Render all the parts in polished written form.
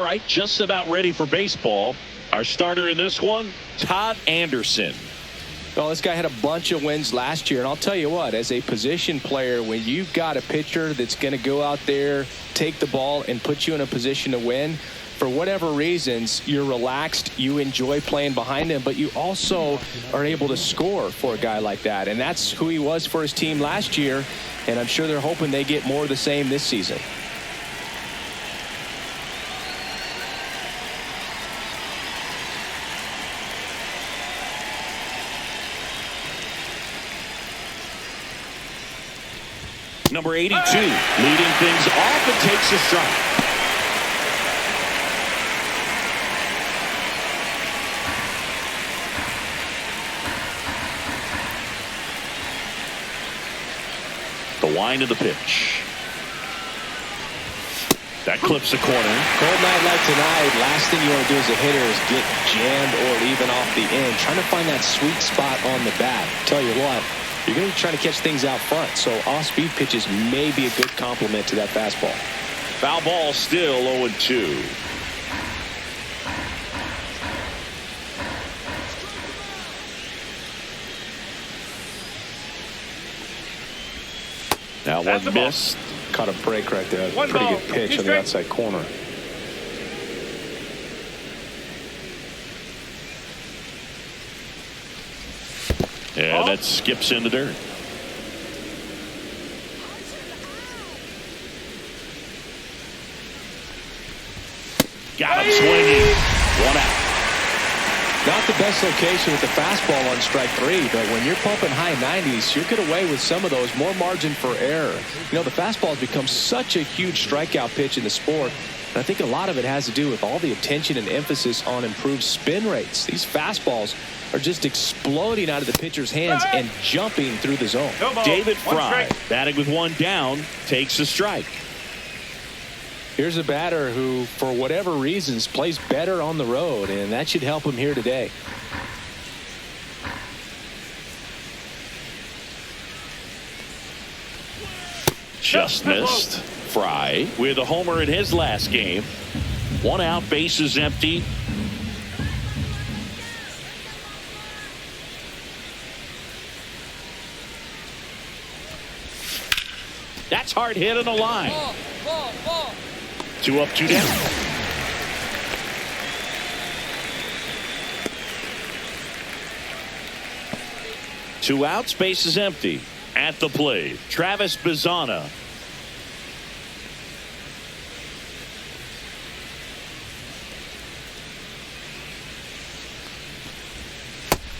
All right, just about ready for baseball. Our starter in this one, Todd Anderson. Well, this guy had a bunch of wins last year, and I'll tell you what, as a position player, when you've got a pitcher that's going to go out there, take the ball, and put you in a position to win, for whatever reasons, you're relaxed, you enjoy playing behind him, but you also are able to score for a guy like that, and that's who he was for his team last year, and I'm sure they're hoping they get more of the same this season. Number 82, leading things off and takes a strike. The wind of the pitch. That clips the corner. Cold night like tonight, last thing you want to do as a hitter is get jammed or even off the end. Trying to find that sweet spot on the bat. Tell you what, you're going to be trying to catch things out front, so off-speed pitches may be a good complement to that fastball. Foul ball, still 0-2. Now one missed. Caught a break right there. Pretty good pitch on the outside corner. And that skips in the dirt. Got him swinging. One out. Not the best location with the fastball on strike three, but when you're pumping high 90s, you'll get away with some of those. More margin for error. You know, the fastball has become such a huge strikeout pitch in the sport. And I think a lot of it has to do with all the attention and emphasis on improved spin rates. These fastballs are just exploding out of the pitcher's hands and jumping through the zone. David Fry, batting with one down, takes a strike. Here's a batter who, for whatever reasons, plays better on the road, and that should help him here today. Just missed. Fry with a homer in his last game. One out, bases empty. That's hard hit on the line. Ball. 2 up, 2 down. Two outs, bases empty. At the plate, Travis Bazzana.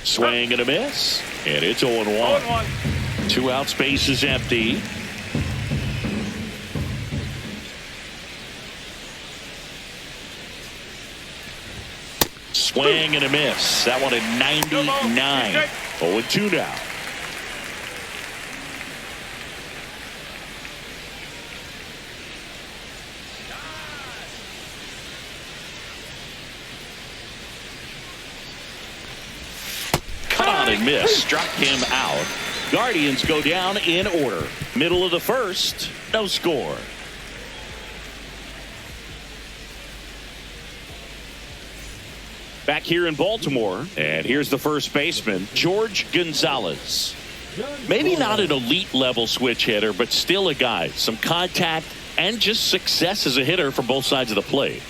Swing and a miss, and it's 0-1. 2 outs, bases empty. Swing and a miss. That one at 99. 0-2 now. Cut on and miss. Struck him out. Guardians go down in order. Middle of the first. No score. Back here in Baltimore, and here's the first baseman, George Gonzalez. Maybe not an elite level switch hitter, but still a guy. Some contact and just success as a hitter from both sides of the plate.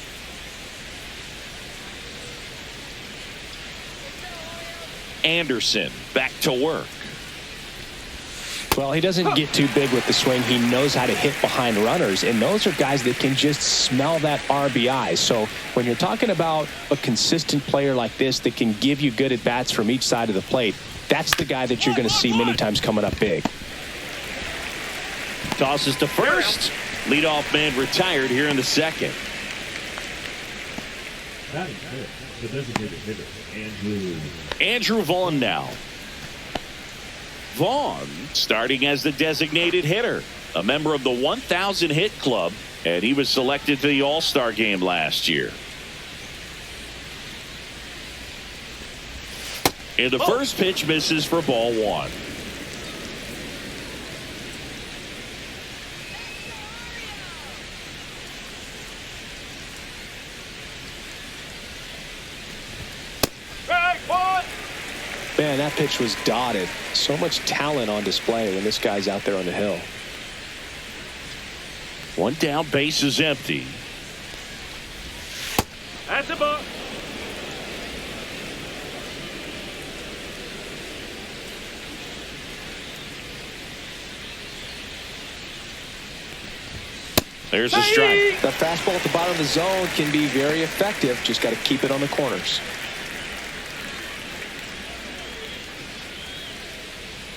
Anderson back to work. Well, he doesn't get too big with the swing. He knows how to hit behind runners, and those are guys that can just smell that RBI. So when you're talking about a consistent player like this that can give you good at-bats from each side of the plate, that's the guy that you're going to see many times coming up big. Tosses to first. Leadoff man retired here in the second. The designated hitter, Andrew Vaughn now. Vaughn starting as the designated hitter, a member of the 1,000 hit club, and he was selected to the All-Star game last year. And the first pitch misses for ball one. Man, that pitch was dotted. So much talent on display when this guy's out there on the hill. One down, base is empty. That's a ball. There's a strike. The fastball at the bottom of the zone can be very effective. Just got to keep it on the corners.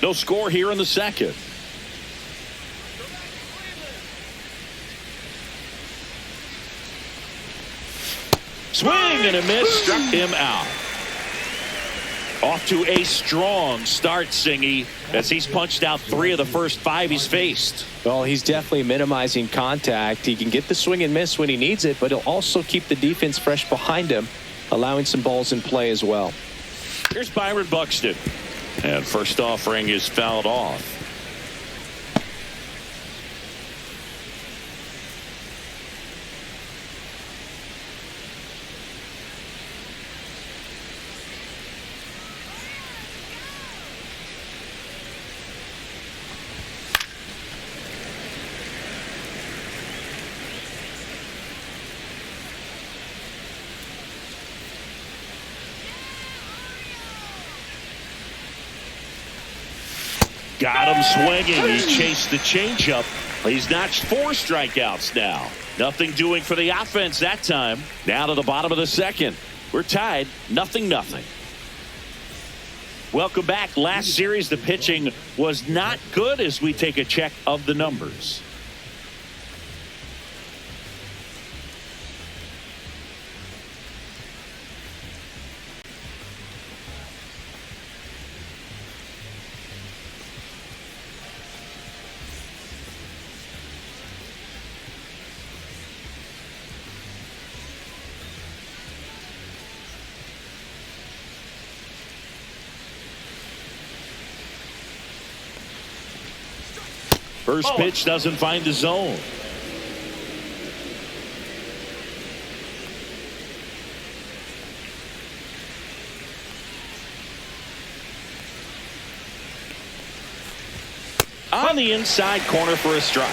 No score here in the second. Swing and a miss, struck him out. Off to a strong start, Singy, as he's punched out 3 of the first 5 he's faced. Well, he's definitely minimizing contact. He can get the swing and miss when he needs it, but he'll also keep the defense fresh behind him, allowing some balls in play as well. Here's Byron Buxton. And first offering is fouled off. Got him swinging. He chased the changeup. He's notched 4 strikeouts now. Nothing doing for the offense that time. Now to the bottom of the second. We're tied 0-0. Welcome back. Last series, the pitching was not good as we take a check of the numbers. First pitch doesn't find the zone. On the inside corner for a strike.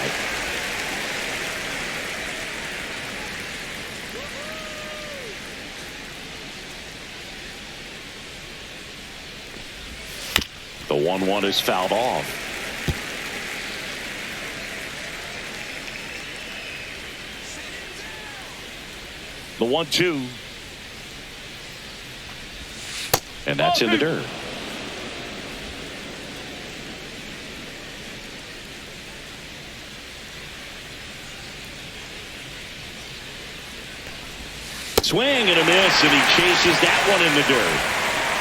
The 1-1 is fouled off. The 1-2. And that's in the dirt. Swing and a miss, and he chases that one in the dirt.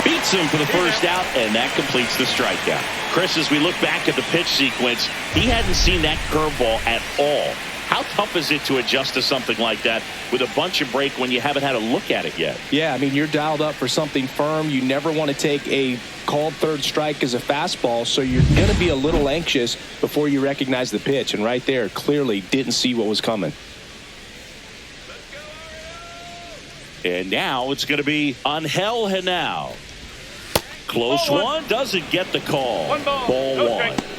Beats him for the first out, and that completes the strikeout. Chris, as we look back at the pitch sequence, he hadn't seen that curveball at all. How tough is it to adjust to something like that with a bunch of break when you haven't had a look at it yet? Yeah, I mean, you're dialed up for something firm. You never want to take a called third strike as a fastball, so you're going to be a little anxious before you recognize the pitch. And right there, clearly didn't see what was coming. And now it's going to be Angel Henao. Close one, doesn't get the call. Ball no one. strike.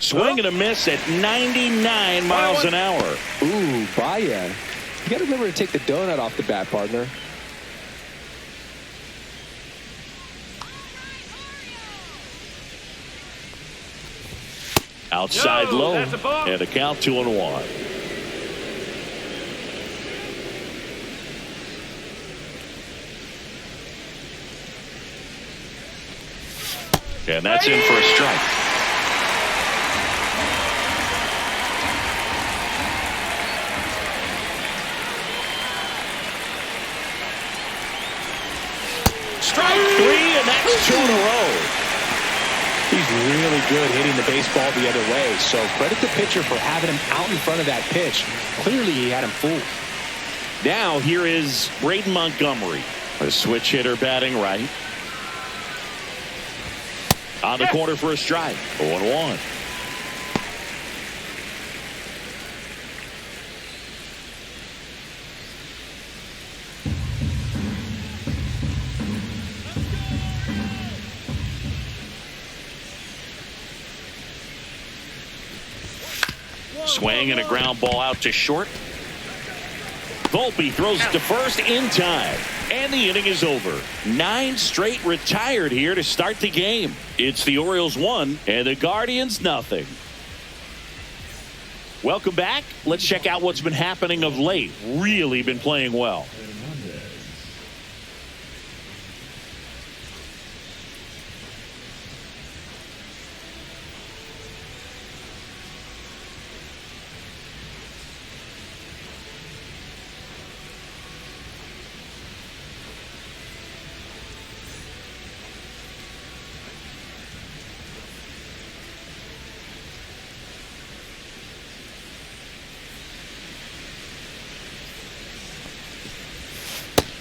Swing and a miss at 99 miles an hour. Ooh, Baya. You got to remember to take the donut off the bat, partner. Outside low, that's a ball. and a count 2-1. And that's in for a strike. Strike 3, and that's 2 in a row. He's really good hitting the baseball the other way, so credit the pitcher for having him out in front of that pitch. Clearly, he had him fooled. Now here is Braden Montgomery, a switch hitter batting right. On the corner for a strike. 0-1. Swing and a ground ball out to short. Volpe throws it to first in time. And the inning is over. 9 straight retired here to start the game. It's the Orioles 1 and the Guardians nothing. Welcome back. Let's check out what's been happening of late. Really been playing well.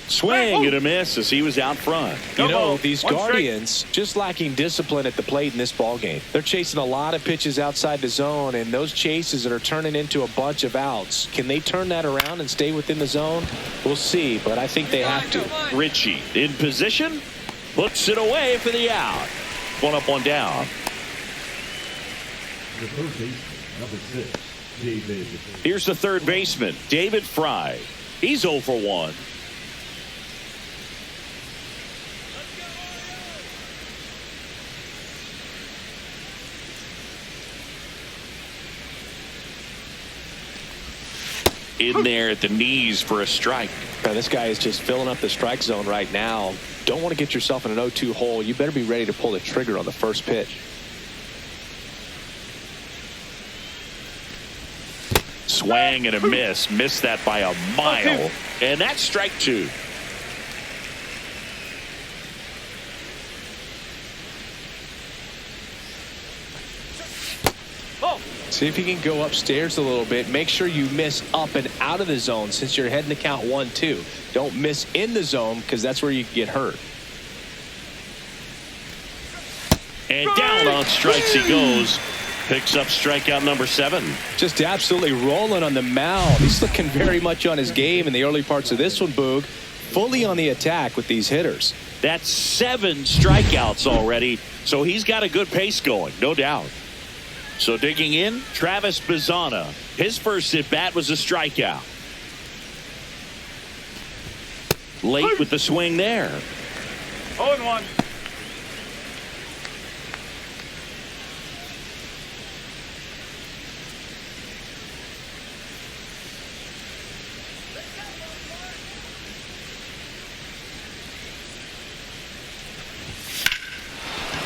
Swing and a miss as he was out front. You know, these Guardians just lacking discipline at the plate in this ball game. They're chasing a lot of pitches outside the zone, and those chases that are turning into a bunch of outs. Can they turn that around and stay within the zone? We'll see, but I think they have to. Ritchie in position, puts it away for the out. 1 up, 1 down. The first baseman, number 6, David. Here's the third baseman, David Fry. He's 0 for 1. In there at the knees for a strike. Now, this guy is just filling up the strike zone right now. Don't want to get yourself in an 0-2 hole. You better be ready to pull the trigger on the first pitch. Swing and a miss. Missed that by a mile. And that's strike 2. See if you can go upstairs a little bit. Make sure you miss up and out of the zone since you're heading to count 1-2. Don't miss in the zone because that's where you get hurt. And down on strikes he goes. Picks up strikeout number 7. Just absolutely rolling on the mound. He's looking very much on his game in the early parts of this one, Boog. Fully on the attack with these hitters. That's 7 strikeouts already. So he's got a good pace going, no doubt. So digging in, Travis Bazzana. His first at bat was a strikeout. Late with the swing there. 0-1.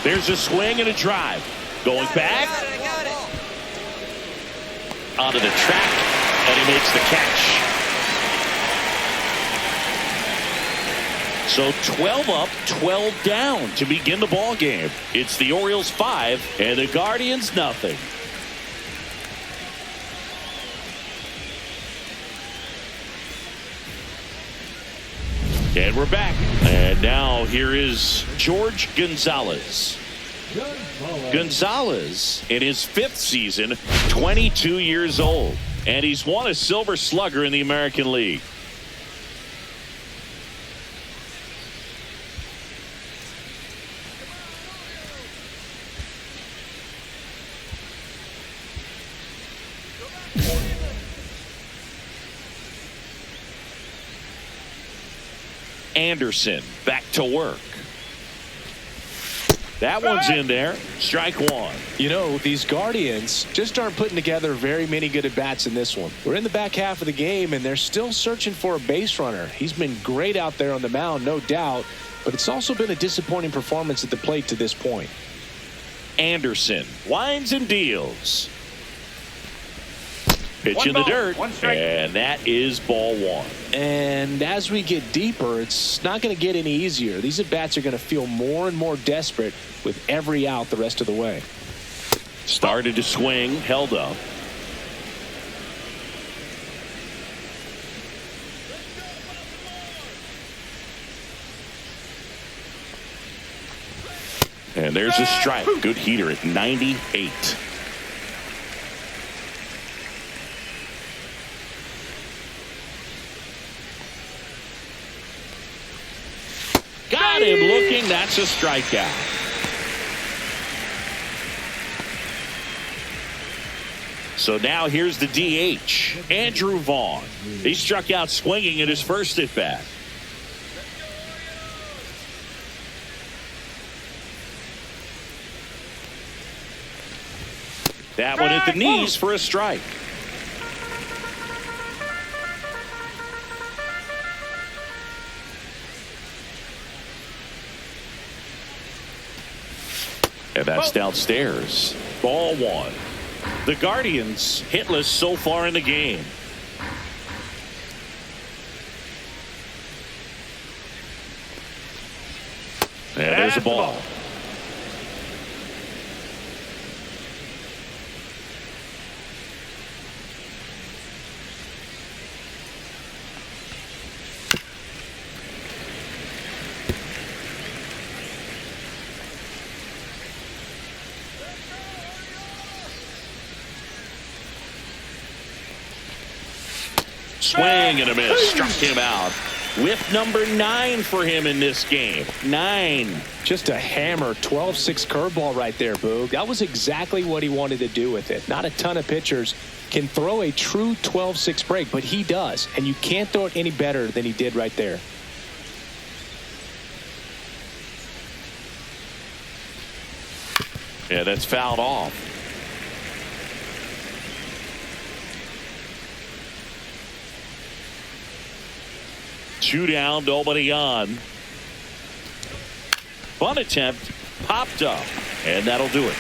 There's a swing and a drive. Going back. Onto the track, and he makes the catch. So 12 up, 12 down to begin the ball game. It's the Orioles 5 and the Guardians nothing. And we're back. And now here is George Gonzalez. Gonzalez in his 5th season, 22 years old, and he's won a Silver Slugger in the American League. Anderson back to work. That one's in there. Strike 1. You know, these Guardians just aren't putting together very many good at-bats in this one. We're in the back half of the game, and they're still searching for a base runner. He's been great out there on the mound, no doubt, but it's also been a disappointing performance at the plate to this point. Anderson winds and deals. Pitch in the dirt, and that is ball 1. And as we get deeper, it's not going to get any easier. These at-bats are going to feel more and more desperate with every out the rest of the way. Started to swing, held up. And there's a strike. Good heater at 98. Got him looking. That's a strikeout. So now here's the DH, Andrew Vaughn. He struck out swinging at his first at bat. That one at the knees for a strike. And that's downstairs. Ball one. The Guardians hitless so far in the game. And there's a ball. Swing and a miss. Struck him out. Whip number 9 for him in this game. 9. Just a hammer 12-6 curveball right there, Boog. That was exactly what he wanted to do with it. Not a ton of pitchers can throw a true 12-6 break, but he does. And you can't throw it any better than he did right there. Yeah, that's fouled off. Two down, nobody on. Bunt attempt popped up, and that'll do it.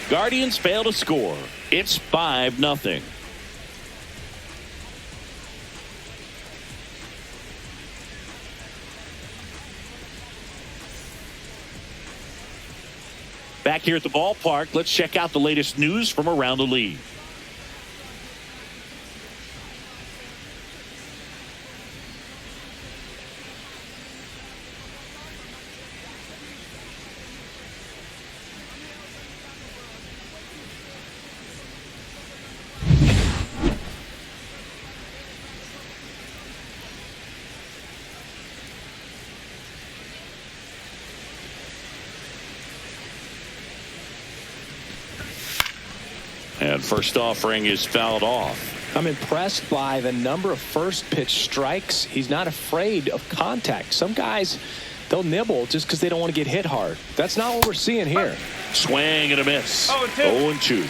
Guardians fail to score. It's 5-0. Back here at the ballpark, let's check out the latest news from around the league. And first offering is fouled off. I'm impressed by the number of first pitch strikes. He's not afraid of contact. Some guys, they'll nibble just because they don't want to get hit hard. That's not what we're seeing here. Swing and a miss. 0-2. 0-2.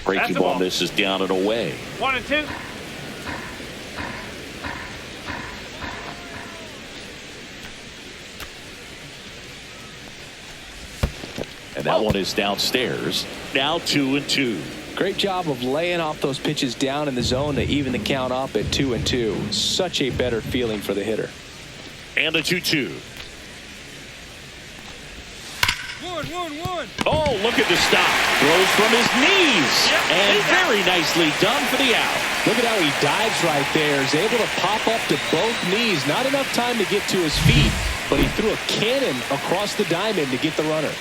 Breaking ball misses down and away. 1-2. And that one is downstairs. Now 2-2. Great job of laying off those pitches down in the zone to even the count up at 2-2. Such a better feeling for the hitter. And the 2-2. 1-1-1. Oh, look at the stop. Throws from his knees. And very nicely done for the out. Look at how he dives right there. He's able to pop up to both knees. Not enough time to get to his feet, but he threw a cannon across the diamond to get the runner.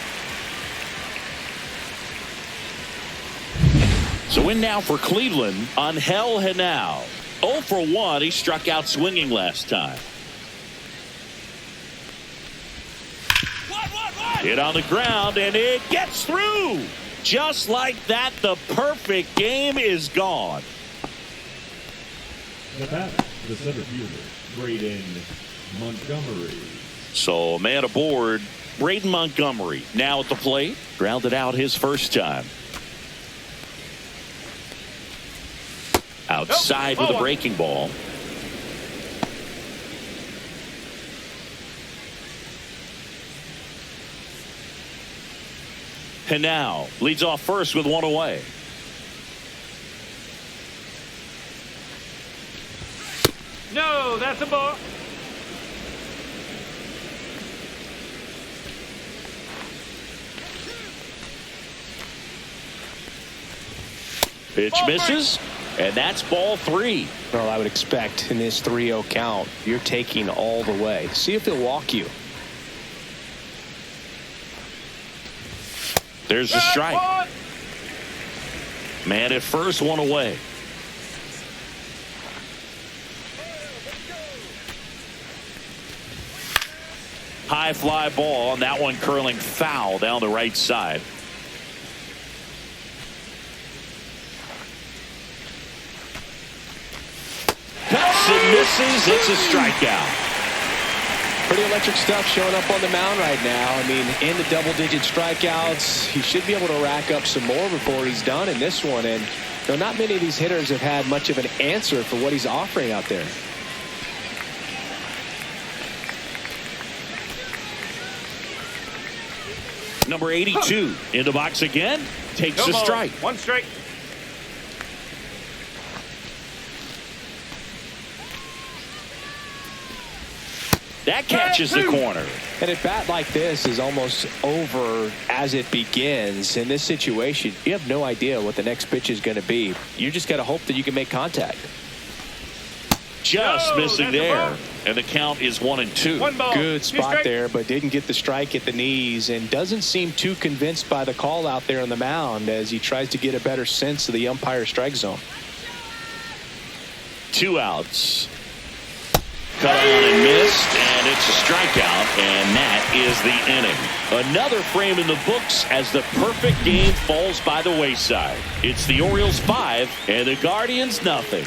So in now for Cleveland, Angel Henao. 0 for 1. He struck out swinging last time. Hit on the ground, and it gets through. Just like that, the perfect game is gone. The bat, the center fielder, Braden Montgomery. So a man aboard, Braden Montgomery. Now at the plate, grounded out his first time. Outside with a breaking ball. And now leads off first with one away. No, that's a ball. Pitch misses, and that's ball 3. Well, I would expect in this 3-0 count, you're taking all the way. See if he'll walk you. There's the strike. Man at first, one away. High fly ball, and that one curling foul down the right side. Cuts and misses. It's a strikeout. Pretty electric stuff showing up on the mound right now. I mean, in the double-digit strikeouts, he should be able to rack up some more before he's done in this one. And not many of these hitters have had much of an answer for what he's offering out there. Number 82 in the box again. Takes a strike. 1 strike. That catches the corner. And a bat like this is almost over as it begins. In this situation, you have no idea what the next pitch is going to be. You just got to hope that you can make contact. Just missing there. And the count is 1-2. 1 ball. Good spot there, but didn't get the strike at the knees and doesn't seem too convinced by the call out there on the mound as he tries to get a better sense of the umpire strike zone. 2 outs. Cut on and missed, and it's a strikeout, and that is the inning. Another frame in the books as the perfect game falls by the wayside. It's the Orioles 5 and the Guardians nothing.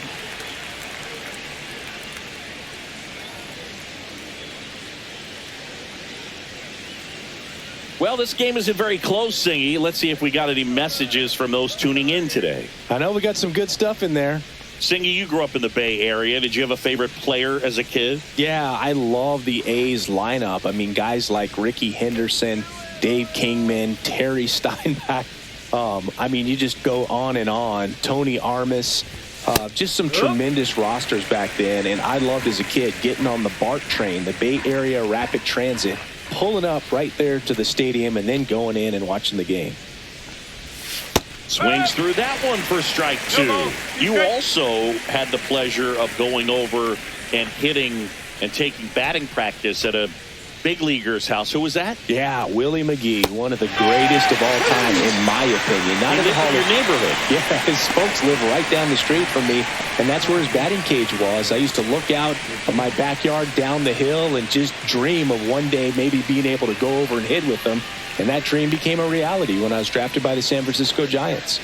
Well, this game isn't very close, Singy. Let's see if we got any messages from those tuning in today. I know we got some good stuff in there. Singy, you grew up in the Bay Area. Did you have a favorite player as a kid? Yeah, I love the A's lineup. I mean, guys like Ricky Henderson, Dave Kingman, Terry Steinbach. I mean, you just go on and on. Tony Armas. Just some tremendous rosters back then. And I loved as a kid getting on the BART train, the Bay Area Rapid Transit, pulling up right there to the stadium and then going in and watching the game. Swings through that one for strike 2. You also had the pleasure of going over and hitting and taking batting practice at a big leaguer's house. Who was that? Yeah, Willie McGee, one of the greatest of all time, in my opinion. Not in the Hall of your neighborhood. Yeah, his folks live right down the street from me, and that's where his batting cage was. I used to look out of my backyard down the hill and just dream of one day maybe being able to go over and hit with him. And that dream became a reality when I was drafted by the San Francisco Giants.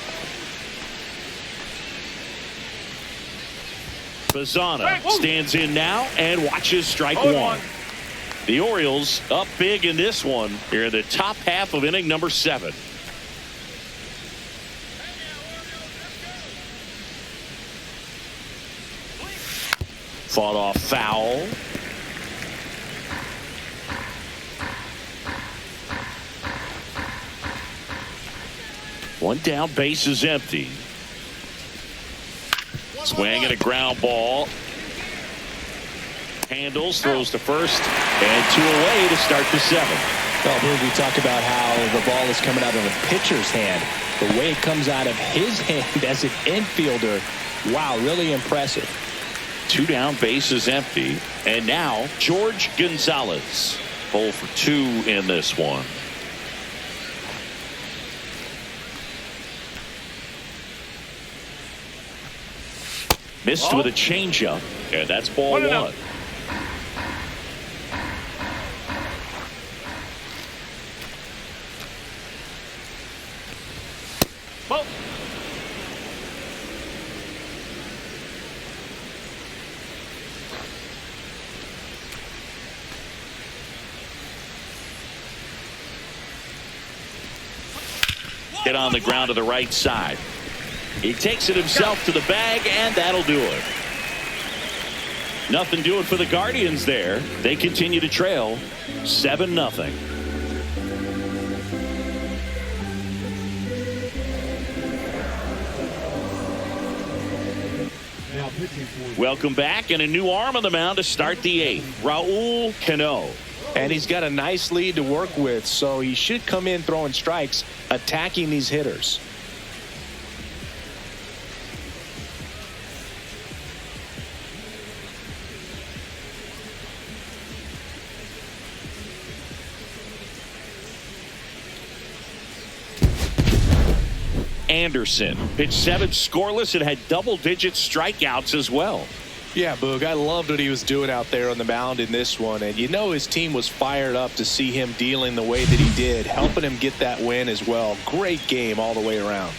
Bazzana stands in now and watches strike 1. The Orioles up big in this one here in the top half of inning number 7. Fought off foul. One down, base is empty. Swing and a ground ball. Handles, throws to first, and 2 away to start the 7th. Well, Bruce, we talk about how the ball is coming out of a pitcher's hand. The way it comes out of his hand as an infielder, wow, really impressive. 2 down, base is empty. And now, George Gonzalez. 0 for 2 in this one. Missed with a changeup, and that's ball 1. Hit on the ground to the right side. He takes it himself to the bag, and that'll do it. Nothing doing for the Guardians there. They continue to trail 7-0. Welcome back, and a new arm on the mound to start the 8th. Raul Cano. And he's got a nice lead to work with, so he should come in throwing strikes, attacking these hitters. Anderson pitched 7 scoreless and had double-digit strikeouts as well. Yeah, Boog, I loved what he was doing out there on the mound in this one. And you know his team was fired up to see him dealing the way that he did, helping him get that win as well. Great game all the way around.